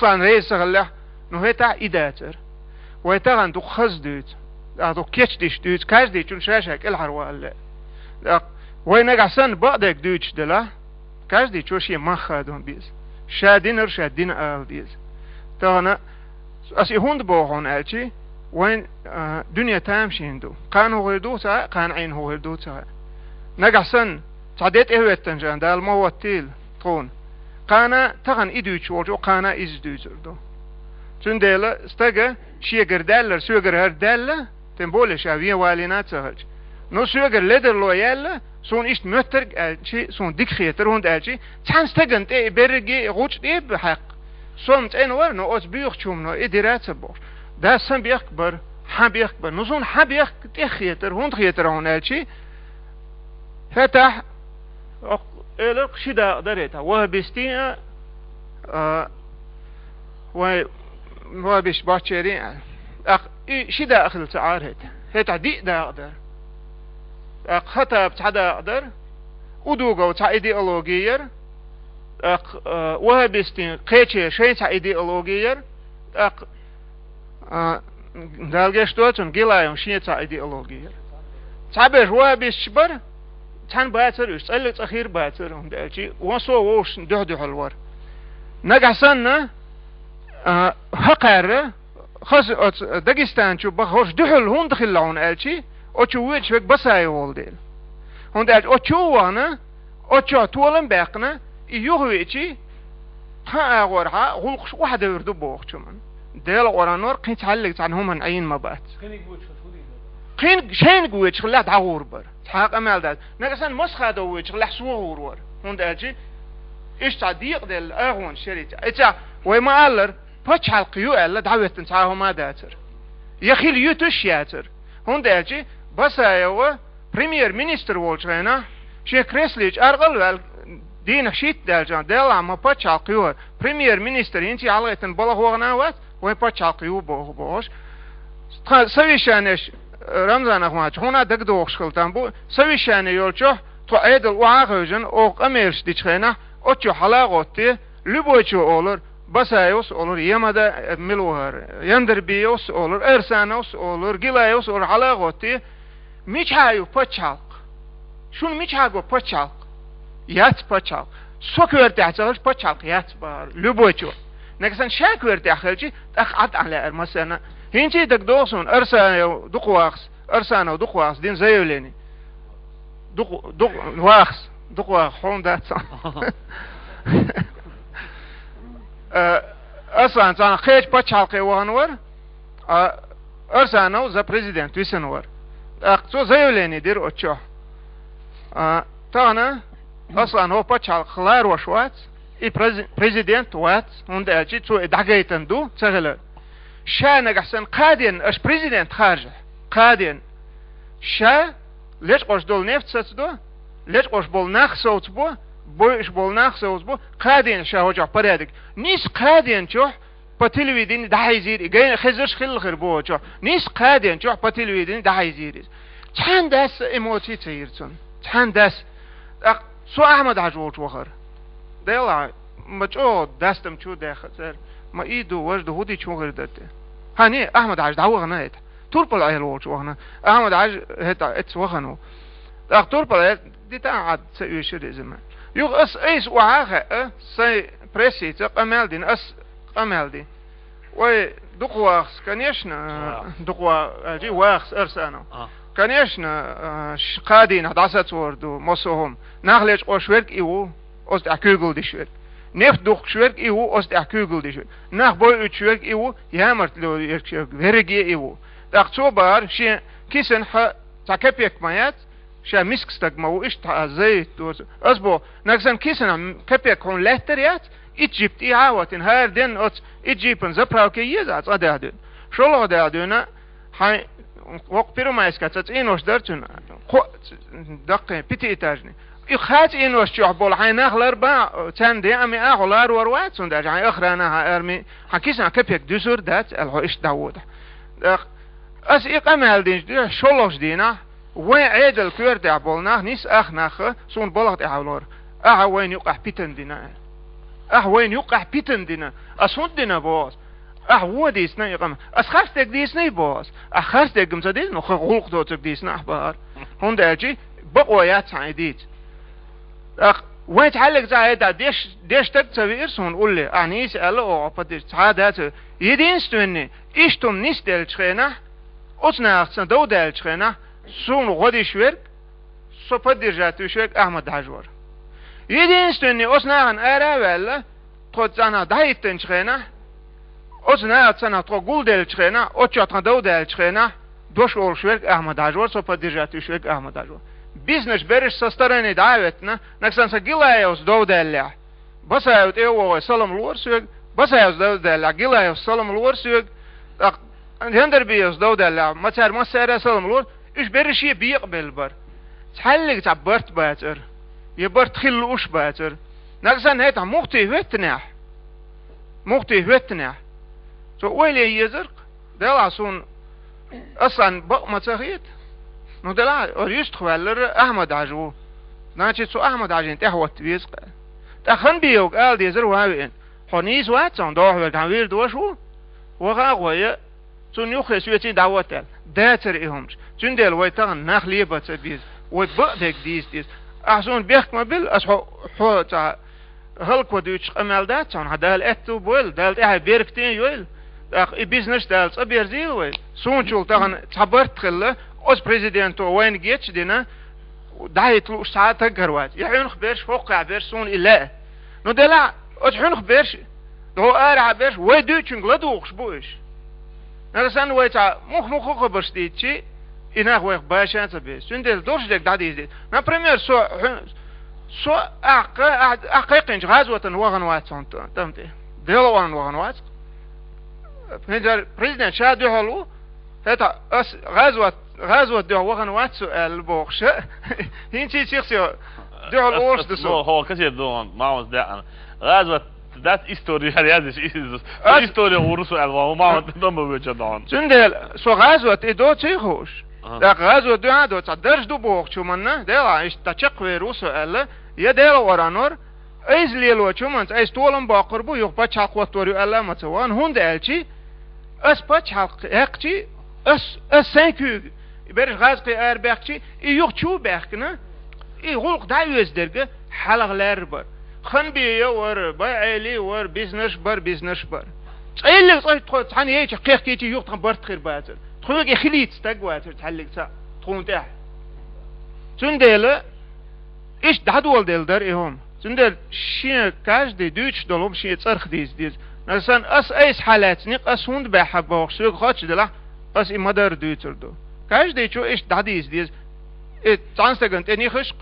أصلا رئيس غلّه نهتا إداتر ويتغن دو خز دوت دو كيش ديش دوت كاش ديش چون شاشك الحروا الله وين قاسن بعدك دوتش دلا كاش ديش وشي ما خادون بيز شادين شادين آل بيز تانا أسي هوند بوهون ألشي وين دنيا تامشين دو قانو غيدو تا قان عين هو غيدو تا نقاسن تعديت إهوة تنجان دال موتيل تون قانا تغن إدوتش وجو قانا إز دوتردو چون دل استگه شیگر دلر سوگر هر دل تنبول شاویه والینات سهج نو سوگر لدر لویال سون ایست مترگ الچی سون دیک خیتر هند الچی چند استگن تی برگی روچ دی بحق سون تنور نو از بیخ چوم نو ادرات بور دستن بیخ بر هم بیخ بر نو سون هم بیخ تی خیتر هند خیتر هون الچی فتح الق شدا دريتها وهبستينا و بيش باشرين شدا أخذ تعار هت عدي دا أقدر خطأ بتعدا أقدر ودوجا وتع إيديولوجير وهبستين قيتشي شيء تع إيديولوجير دالجش دوتون جلايون شيء تع إيديولوجير تعبر وهبش بر تان باتر يش قلت أخير باتر هم دالشي وصو وش ده حلور نجحسنا حقر خاص داغستان شو بخوش دحل هون دخل لون الشي او شو ويش بك بساي ولدل هون دال او شو وانا او شو تولن باقنا يوهويشي ها غورها غلقش واحد يردو بوخ من ديل قرانور قين تعلق عنهم من عين مبات قين شين قويش خلات عغور بر حق امال دال نقصن مسخه دويش خلح سوور ور هون دالشي ايش تعديق دل اغون شريت اتا وما قالر باتش حلقيو ألا دعوت نتعاهم ما داتر يخيل يوتش ياتر هون دالجي بس ايوه بريمير مينستر والجينا شي كريسليج ارغل دين خشيت دالجان دالا ما باتش حلقيو بريمير مينستر انتي علغيتن بلا هوغناوات وين باتش حلقيو بوش سويشانش رمضان اخوات هنا دقدوخ شخلتان بو سويشان يولچو تو ايدل واغوجن او اميرش ديچخينا اوچو حلاغوتي لبوچو اولر بسايوس olur yamada miluhar yanderbiyos olur ersanos olur gilayos olur halagoti miçhayu paçalk şun miçhago paçalk yat paçalk sokörte açalış paçalk yat bar lüboço neksen şakörte axelci aqat ala ermasana hinci daqdosun ersano duqwaqs ersano duqwaqs din zayoleni duqwaqs duqwaq honda أصلاً أنا خيج بتشالقي وهنور أرسانو ذا بريزيدنت ويسنور أقصو زيوليني دير أتشو تانا أصلاً هو بتشالق خلار وشوات إي بريزيدنت وات هند أجي تو دعجيتن دو تغلى شا نجحسن قادين أش بريزيدنت خارج قادين شا ليش قش دول نفط ستدو ليش قش بول نخ صوت بو بوش بولناخ سوز بو قادين شاهوجا برادك نيس قادين شو بتلويدين ده يزيد جاي خزرش خل خير بو شو نيس قادين شو بتلويدين ده يزيد تحن داس إيموتي تيرتون تحن داس سو أحمد عجوج وخر ديلا ما شو داستم شو داخل ما إيدو وجد هودي شو غير دته هني أحمد عج دعوة غنيت توربل عيل وش وهنا أحمد عج هتا اتس وخنو توربل دي تعاد سيشري زمان يو اس ايس وعاها سي بريسيت قمالدين اس قمالدي وي دقواخس كانيشنا دقوا جي واخس ارسانو كانيشنا قادين هداسات وردو مصوهم ناخليش اوشورك ايو اوست اكوغل دي شوير نفت دوخ شويرك ايو اوست اكوغل دي شوير ناخ بوي شويرك ايو يامرت لو يركشوك فيرجي ايو داقتو بار شي كيسن ح تاكبيك مايات شا مسكستك ما هو إيش تعزيت أصبو نكسن كيسنا كبيك هون لهتريات إيجيبت إعاوة هار دين أت إيجيبن زبراو كي يزعت أدهدون شلو أدهدونا هاي وقت بيرو ما يسكتت إنوش درتون دقين بيتي إتاجني إخات إنوش تحبول هاي نخلر با تاندي أمي أغلار وروات سنداج هاي أخرانا أرمي حكيسنا كبيك دوسور دات الهو إيش داوده أس إقامل دين شلوش دينا وين عيد الكور تعبولناه نيس أخ ناخ سون بلغت أحولور وين يقع بيتن دينا وين يقع بيتن دينا أسود دينا باز هو ديسنا يقام أسخرتك ديسنا باز أخرتك مزديس نخ غلق دوتك ديسنا أحبار هون دالجي بقويات سعيديت وين تعلق زايدا ديش تكتبير سون قول لي أعنيس ألا أو بديش تعادات يدينستوني إشتم نيس دالجخينا أصنع أحسن دو دالجخينا سون غدي شوير سو بدير جاتو شوير أحمد حجور يدينستوني أصنع أن أرى ولا تخد أنا دايتن شخينا أصنع أتصنع تقول دالجخينا أتشاتنا دو دالجخينا دوش أول شوير أحمد حجور سو بدير جاتو شوير أحمد حجور Biznes beriš sa stareni davetna, nek sam sa gilējos daudēļā. Basējot evoju salam lorsjog, basējos daudēļā, gilējos salam lorsjog, هندربيوس دودة متر مسيرة سلم لور إيش بريش يبيقبل بر تحلق تعبرت باتر يبرت خل وش باتر نقصن هيتا مختي هتنع تو ويلي يزرق دلا سون أصلا بق متخيت نو دلا أريست خوالر أحمد عجو ناتشي سو أحمد عجين تهوت بيزق تخن بيوك قال ديزر وهاوين حنيس واتسون دوح والتعوير دوشو وغاوية تون يخلي سويتي دعوتال داتر إهمش تون ديل ويتغن نخلي باتبيز ويتبقدك ديز أحسون بيخك مبل أسحو حو تا هلك ودوش أمال داتون هدال أتو بويل دالت إحي بيركتين يويل بيزنش دالت أبير زيل ويل سون شول تغن تحبرت خلا أس بريزيدنتو وين جيتش دينا دايت لو ساعات تقروات يحين خبرش فوق عبير سون إلا نو دلا أتحين خبرش دو أرع عبيرش ويدوشن غلدوخش بوش نرسان ويتا مخ خبرش ديتشي إنه ويخ باشان تبيش سندل دورش ديك داديز دي نا بريمير سو أقيقنج غازوة وغنوات تمتي ديلو وغنوات هندر بريزيدنت شادو هلو هتا أس غازوة دو وغنوات سؤال بوخش هنشي شيخسيو دو الأورس دسو هو كثير دون ما هو ده غازوة ده إستوري هذا شيء إستوري ورسو الواه ما هو دم بيجدان سندل سو غازوة إدو تيخوش ده غازوة دو هادو تدرج دو بوخ شو منا ده إيش تشق ويروسو ألا يدير ورانور أيز ليلو شو من أيز طولن باقربو يخبا تشق وتوري ألا متوان هند ألشي أس بتشق أكشي أس سانكو برش غازقي أربعشي يخشوا بحكنا يغلق دايوز درجة حلق لاربر خن بيه ور بايلي ور بيزنس بر اللي تقول تحن هيك قيق كيتي يقطع برت خير باتر تقول لك خليت تقواتر تحلق سا تقول تاع سندل ايش دادول دل در ايهم سندل شي كاش دي دوتش دولم شي تصرخ ديز مثلا اس ايس حالات نيق اس هوند بحبوخ سوق خاطش دلا اس مدر دوتر دو كاش دي شو ايش داديز ديز تانستغنت اني خش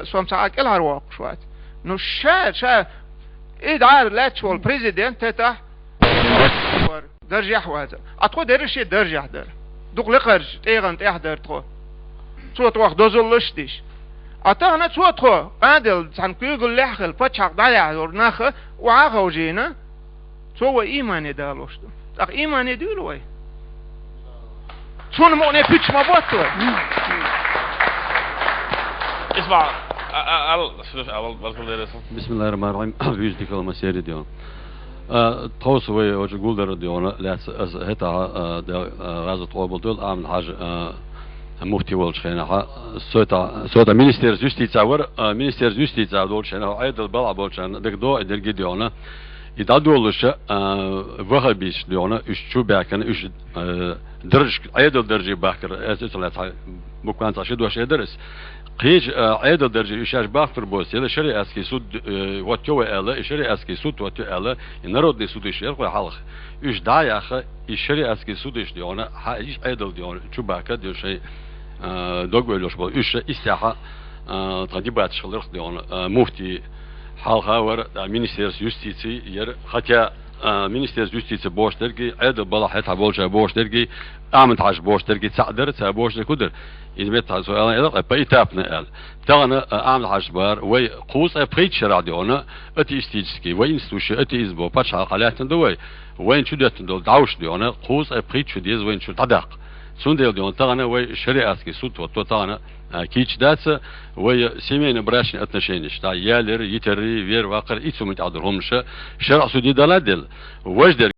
سوم ساعك الهرواق شوات نو شا إدعار لاتشول بريزيدنت تتا درجة حوازة أتخو درشي درجة در دوق لقرج تيغن تيحدر تخو صوت واخ دوزلش ديش أتانا صوت خو عادل تنكيغل لحخل فتشاق دالي ورناخ وعاقا وجينا صوة إيماني دالوش دو أخ إيماني دولوي صون مؤني بيتش مبوتوي اسمع بسم الله الرحمن الرحيم بيجدي كلمة سيري ديون توصوي وجه قولدر ديون لا هتا غازة طوابل دول عامل حاجة مفتي والش خينا سوتا مينستير جوستيتسا ور مينستير جوستيتسا دول شنا عيد بلع بولشان دك دو ادل ديون يدادولش وهبيش ديون اش شو باكن اش درج عيد درجه باكر اسلا مكان تشد واش يدرس قيج عيد درجة إشاش باختر بوس يلا شري أسكي سود واتيوه ألا شري أسكي سود واتيوه ألا ينرد سود إشير قوي حلق إيش داعي أخ إشري أسكي سود إيش ديونا إيش عيد ديونا شو باكر ديو شيء دوغ ويلوش بول إيش استياحة تقديبات شغلرخ ديونا مفتي حلقة ور مينستير جوستيتي ير خاتيا مينستير جوستيتي بوش درجي عيد بلا حيتها بولشة بوش درجي أعمل تعش بوش درجي تعدر تعبوش درجي إذا بيت سؤال إذا بيتابنا قال تغنى أعمل حجبار وي قوس أبريتش راديونا أتي استيجسكي وين استوش أتي إزبو باتش عقلات دوي وين شو دات دول دعوش ديونا قوس أبريتش ديز وين شو تدق سندل ديون تاعنا وي شريعة كي سوت وتاعنا كيتش داتس وي سيمين براشن اتنشينش تا يالر يتري وير واقر ايتسو متعذرهمش شرع سودي دلادل وجدر